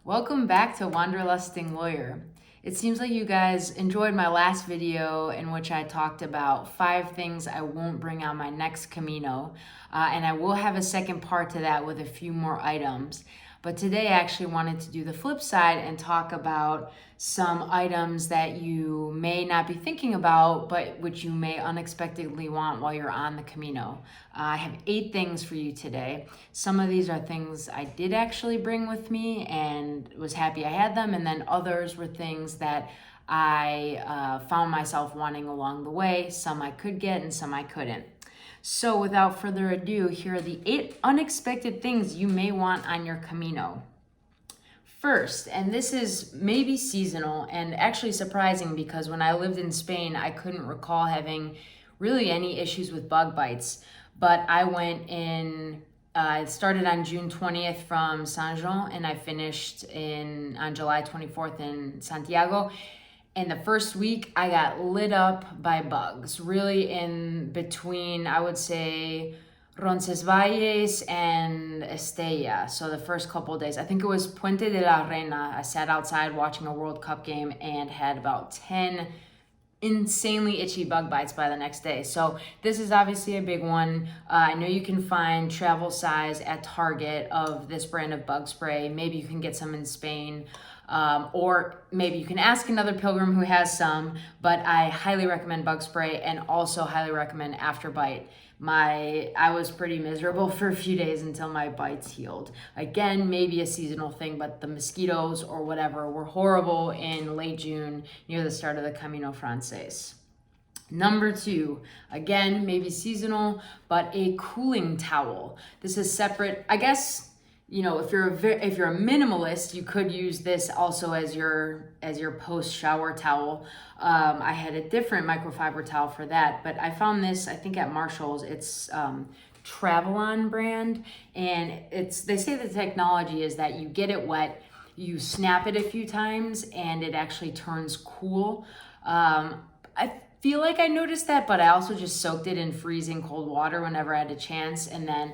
Welcome back to Wanderlusting Lawyer. It seems like you guys enjoyed my last video in which I talked about 5 things I won't bring on my next Camino, and I will have a second part to that with a few more items. But today I actually wanted to do the flip side and talk about some items that you may not be thinking about, but which you may unexpectedly want while you're on the Camino. I have 8 things for you today. Some of these are things I did actually bring with me and was happy I had them, and then others were things that I found myself wanting along the way. Some I could get and some I couldn't. So without further ado, here are the 8 unexpected things you may want on your Camino. First, and this is maybe seasonal and actually surprising because when I lived in Spain, I couldn't recall having really any issues with bug bites. But I went in, I started on June 20th from Saint Jean and I finished on July 24th in Santiago. And the first week, I got lit up by bugs, really in between, I would say, Roncesvalles and Estella. So the first couple of days, I think it was Puente de la Reina. I sat outside watching a World Cup game and had about 10 insanely itchy bug bites by the next day. So this is obviously a big one. I know you can find travel size at Target of this brand of bug spray. Maybe you can get some in Spain. Or maybe you can ask another pilgrim who has some, but I highly recommend bug spray and also highly recommend after bite. I was pretty miserable for a few days until my bites healed. Again, maybe a seasonal thing, but the mosquitoes or whatever were horrible in late June near the start of the Camino Frances. Number 2, again, maybe seasonal, but a cooling towel. This is separate, I guess. You know, if you're a minimalist, you could use this also as your post shower towel. I had a different microfiber towel for that, but I found this, I think at Marshall's. It's Travelon brand, and they say the technology is that you get it wet, you snap it a few times, and it actually turns cool. I feel like I noticed that, but I also just soaked it in freezing cold water whenever I had a chance, and then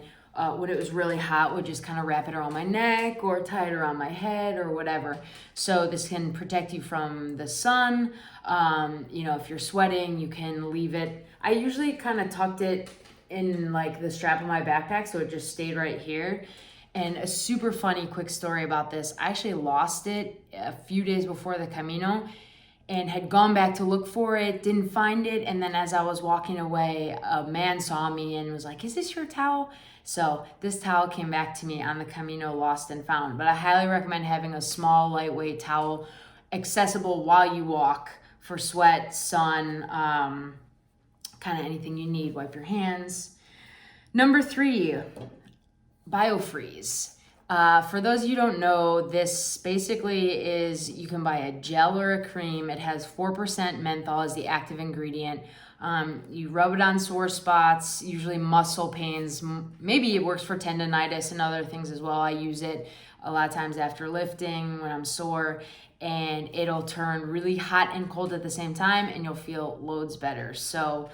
when it was really hot, would just kind of wrap it around my neck or tie it around my head or whatever. So this can protect you from the sun. If you're sweating, you can leave it. I usually kind of tucked it in like the strap of my backpack, so it just stayed right here. And a super funny quick story about this. I actually lost it a few days before the Camino and had gone back to look for it, didn't find it. And then as I was walking away, a man saw me and was like, "Is this your towel?" So this towel came back to me on the Camino, lost and found. But I highly recommend having a small, lightweight towel accessible while you walk for sweat, sun, kind of anything you need. Wipe your hands. Number 3, Biofreeze. For those of you who don't know, this basically is, you can buy a gel or a cream. It has 4% menthol as the active ingredient. You rub it on sore spots, usually muscle pains. Maybe it works for tendonitis and other things as well. I use it a lot of times after lifting when I'm sore, and it'll turn really hot and cold at the same time, and you'll feel loads better. So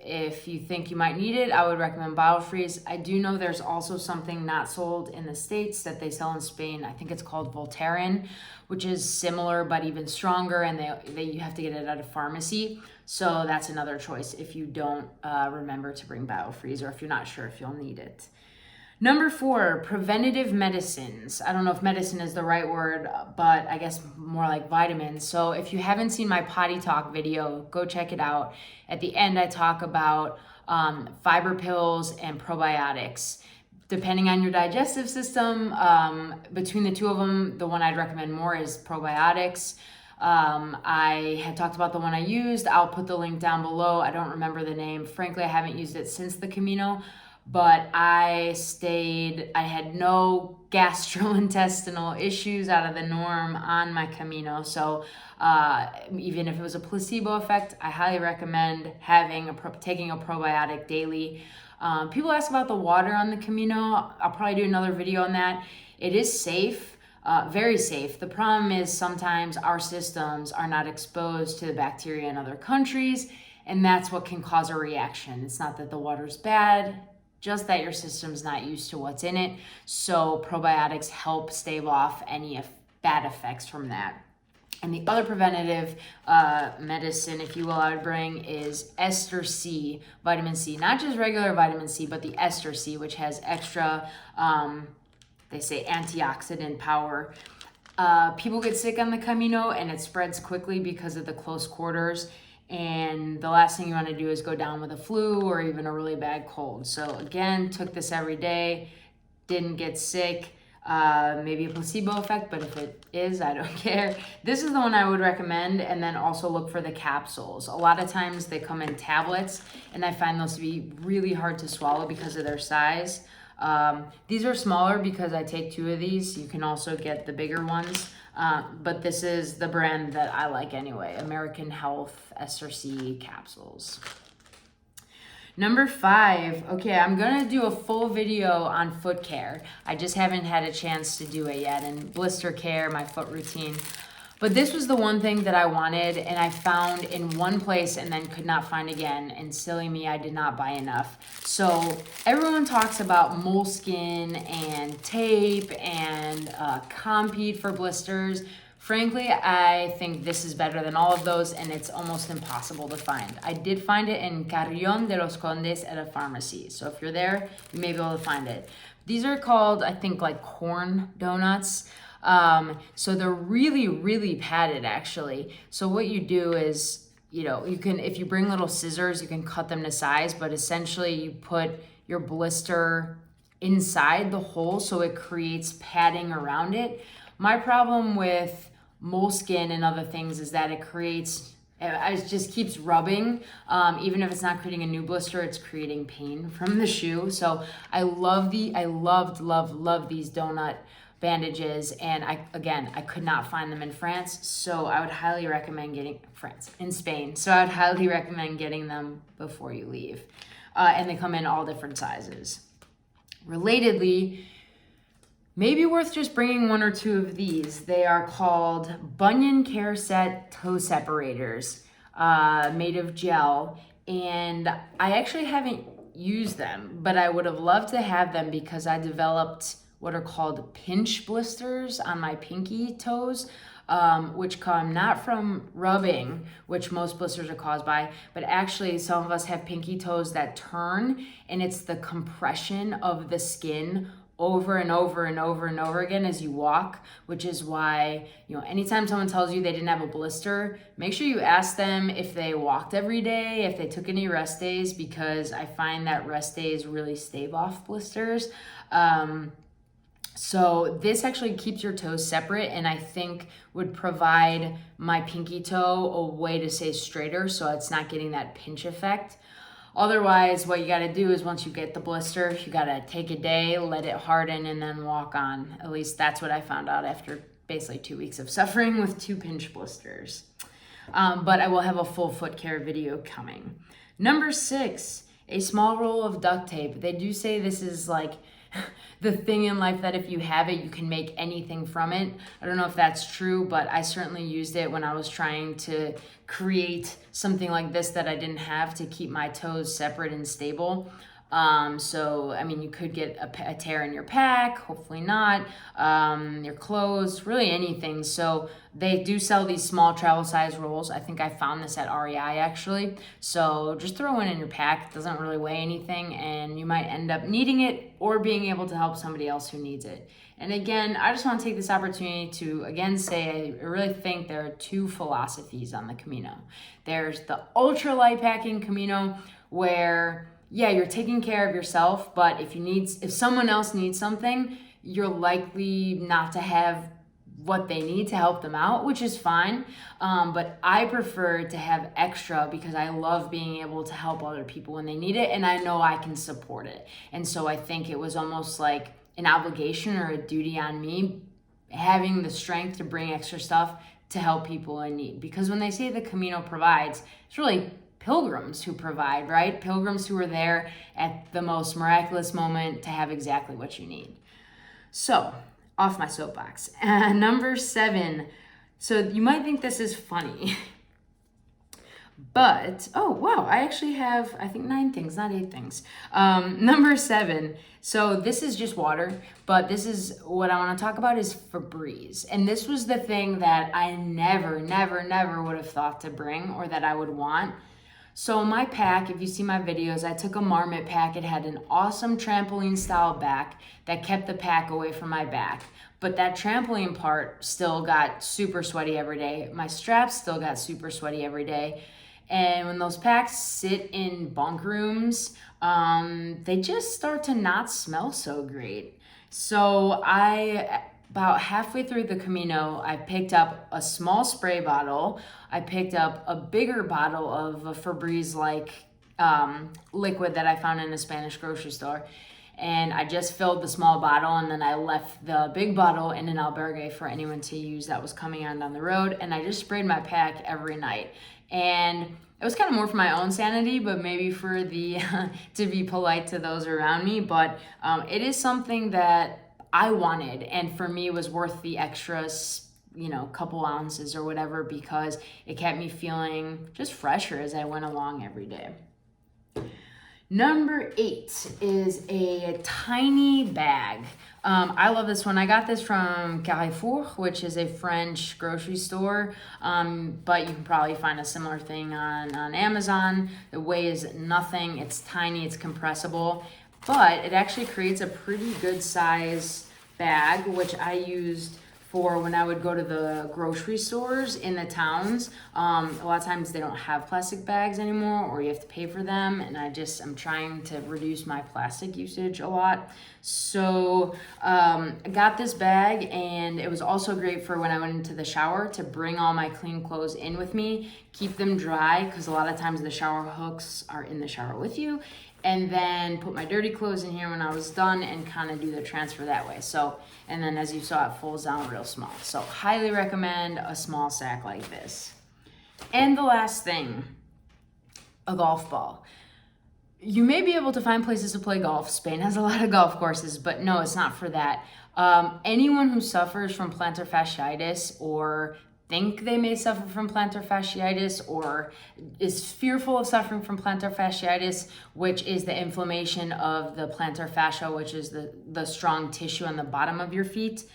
if you think you might need it, I would recommend Biofreeze. I do know there's also something not sold in the States that they sell in Spain. I think it's called Voltaren, which is similar but even stronger, and you have to get it at a pharmacy. So that's another choice if you don't remember to bring Biofreeze, or if you're not sure if you'll need it. Number 4, preventative medicines. I don't know if medicine is the right word, but I guess more like vitamins. So if you haven't seen my potty talk video, go check it out. At the end, I talk about fiber pills and probiotics. Depending on your digestive system, between the two of them, the one I'd recommend more is probiotics. I had talked about the one I used. I'll put the link down below. I don't remember the name. Frankly, I haven't used it since the Camino, but I had no gastrointestinal issues out of the norm on my Camino. So even if it was a placebo effect, I highly recommend taking a probiotic daily. People ask about the water on the Camino. I'll probably do another video on that. It is safe. Very safe. The problem is sometimes our systems are not exposed to the bacteria in other countries, and that's what can cause a reaction. It's not that the water's bad, just that your system's not used to what's in it. So probiotics help stave off any bad effects from that. And the other preventative medicine, if you will, I would bring is ester C, vitamin C. Not just regular vitamin C, but the ester C, which has extra, they say, antioxidant power. People get sick on the Camino and it spreads quickly because of the close quarters. And the last thing you want to do is go down with a flu or even a really bad cold. So again, took this every day, didn't get sick. Maybe a placebo effect, but if it is, I don't care. This is the one I would recommend, and then also look for the capsules. A lot of times they come in tablets, and I find those to be really hard to swallow because of their size. These are smaller because I take 2 of these. You can also get the bigger ones, but this is the brand that I like anyway, American Health SRC capsules. Number 5, okay, I'm gonna do a full video on foot care. I just haven't had a chance to do it yet, and blister care, my foot routine. But this was the one thing that I wanted, and I found in one place and then could not find again, and silly me, I did not buy enough. So everyone talks about moleskin and tape and Compeed for blisters. Frankly, I think this is better than all of those, and it's almost impossible to find. I did find it in Carrión de los Condes at a pharmacy. So if you're there, you may be able to find it. These are called, I think, like corn donuts. So they're really, really padded, actually. So what you do is, you know, you can, if you bring little scissors, you can cut them to size, but essentially you put your blister inside the hole so it creates padding around it. My problem with moleskin and other things is that it just keeps rubbing. Even if it's not creating a new blister, it's creating pain from the shoe. So I loved these donut bandages, and I could not find them in France, so I would highly recommend in Spain. So I would highly recommend getting them before you leave. And they come in all different sizes. Relatedly, maybe worth just bringing 1 or 2 of these. They are called Bunion Care Set Toe Separators, made of gel. And I actually haven't used them, but I would have loved to have them because I developed what are called pinch blisters on my pinky toes, which come not from rubbing, which most blisters are caused by, but actually some of us have pinky toes that turn, and it's the compression of the skin over and over and over and over again as you walk, which is why, you know, anytime someone tells you they didn't have a blister, make sure you ask them if they walked every day, if they took any rest days, because I find that rest days really stave off blisters. So this actually keeps your toes separate, and I think would provide my pinky toe a way to stay straighter so it's not getting that pinch effect. Otherwise, what you got to do is once you get the blister, you got to take a day, let it harden, and then walk on. At least that's what I found out after basically 2 weeks of suffering with 2 pinch blisters. But I will have a full foot care video coming. Number 6, a small roll of duct tape. They do say this is like the thing in life that if you have it, you can make anything from it. I don't know if that's true, but I certainly used it when I was trying to create something like this that I didn't have to keep my toes separate and stable. So, I mean, you could get a tear in your pack, hopefully not, your clothes, really anything. So they do sell these small travel size rolls. I think I found this at REI actually. So just throw one in your pack. It doesn't really weigh anything, and you might end up needing it or being able to help somebody else who needs it. And again, I just want to take this opportunity to again say I really think there are 2 philosophies on the Camino. There's the ultra light packing Camino where, yeah, you're taking care of yourself, but if someone else needs something, you're likely not to have what they need to help them out, which is fine. But I prefer to have extra because I love being able to help other people when they need it, and I know I can support it. And so I think it was almost like an obligation or a duty on me having the strength to bring extra stuff to help people in need. Because when they say the Camino provides, it's really pilgrims who provide, right? Pilgrims who are there at the most miraculous moment to have exactly what you need. So, off my soapbox. Number 7. So you might think this is funny, But, oh wow, I actually have, I think 9 things, not 8 things. Number 7, so this is just water, but this is what I want to talk about is Febreze. And this was the thing that I never would have thought to bring or that I would want. So my pack, if you see my videos, I took a Marmot pack. It had an awesome trampoline style back that kept the pack away from my back. But that trampoline part still got super sweaty every day. My straps still got super sweaty every day. And when those packs sit in bunk rooms, they just start to not smell so great. So about halfway through the Camino, I picked up a small spray bottle. I picked up a bigger bottle of a Febreze-like liquid that I found in a Spanish grocery store. And I just filled the small bottle, and then I left the big bottle in an albergue for anyone to use that was coming on down the road. And I just sprayed my pack every night. And it was kind of more for my own sanity, but maybe for the to be polite to those around me. But it is something that I wanted, and for me it was worth the extra, couple ounces or whatever, because it kept me feeling just fresher as I went along every day. Number 8 is a tiny bag. I love this one. I got this from Carrefour, which is a French grocery store, but you can probably find a similar thing on Amazon. It weighs nothing. It's tiny. It's compressible, but it actually creates a pretty good size bag, which I used for when I would go to the grocery stores in the towns. A lot of times they don't have plastic bags anymore, or you have to pay for them, and I'm trying to reduce my plastic usage a lot. So I got this bag, and it was also great for when I went into the shower to bring all my clean clothes in with me, keep them dry, because a lot of times the shower hooks are in the shower with you, and then put my dirty clothes in here when I was done and kind of do the transfer that way. So, and then as you saw, it folds down real small. So highly recommend a small sack like this. And the last thing, a golf ball. You may be able to find places to play golf. Spain has a lot of golf courses, but no, it's not for that. Anyone who suffers from plantar fasciitis or think they may suffer from plantar fasciitis or is fearful of suffering from plantar fasciitis, which is the inflammation of the plantar fascia, which is the strong tissue on the bottom of your feet.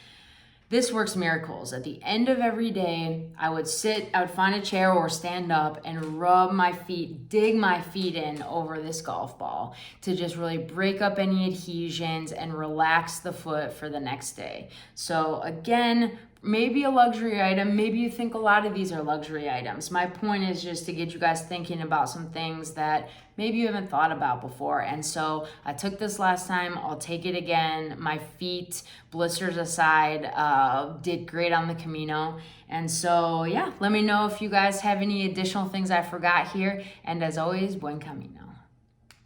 This works miracles. At the end of every day, I would find a chair or stand up and rub my feet, dig my feet in over this golf ball to just really break up any adhesions and relax the foot for the next day. So again, maybe a luxury item. Maybe you think a lot of these are luxury items. My point is just to get you guys thinking about some things that maybe you haven't thought about before. And so I took this last time. I'll take it again. My feet, blisters aside, did great on the Camino. And so, yeah, let me know if you guys have any additional things I forgot here. And as always, buen camino.